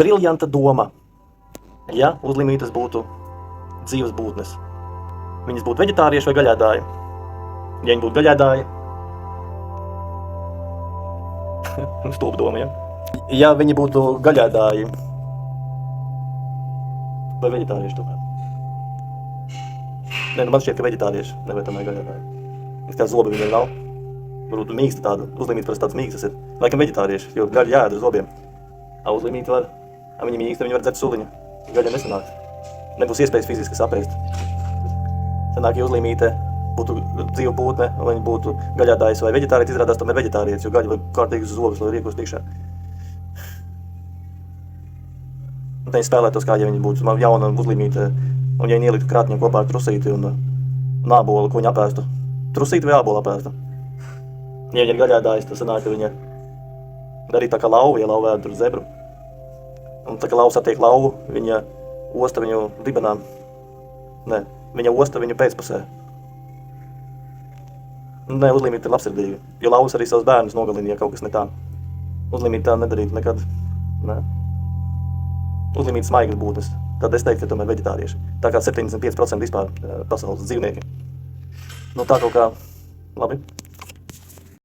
briljanta doma. Ja uzlimītas būtu dzīves būtnes. Viņas būtu veģetārieši vai gaļēdāji. Ja viņi būtu gaļēdāji, stulba doma, ja? Ja viņi būtu gaļēdāji vai veģetārieši tomēr. Nē, nu man šķiet, ka veģetārieši, nevar tomēr gaļēdāji. Es kā zobi viņiem nav. Varbūt mīksta tāda, uzlimīta parasti tāds mīkstas ir. Laikam veģetārieši, jo gaļa jāēd ar zobiem. Uzlimīta var, viņi mīksta, viņi var dzert suliņu. Gaļa nesanāk. Nebūs iespējas fiziski sapēst. Sanāk, ja uzlimīte būtu dzīva būtne, vai viņi būtu gaļēdājs vai veģetārietis, izrādās tomēr veģetārietis, jo gaļa var kārtīgi uz zobus, lai riekos tikšā. Un viņi spēlētos kā, ja viņi būtu jauna uzlimīte, un ja viņi ieliktu krātņu kopā ar trusīti un ābolu, ko viņi apēstu. Trusīti vai ābolu apēstu? Ja viņa ir gaļēdājs, tad sanāk, ka viņa darīja tā kā lauva, ja lauva ēd tur zebru. Un tā kā lauva satiek lauvu, viņa osta viņu dibenā. Nē, viņa osta viņu pēcpusē. Nē, uzlimīte ir labsirdīga, jo lauvas arī savus bērnus nogalina, ja kaut kas ne tā. Uzlimīte tā nedarītu nekad. Nē. Uzlimīte smaigas būtnes. Tad es teiktu, ka tomēr veģetārieši. Tā kā 75% vispār pasaules dzīvnieki. Nu tā kaut kā labi.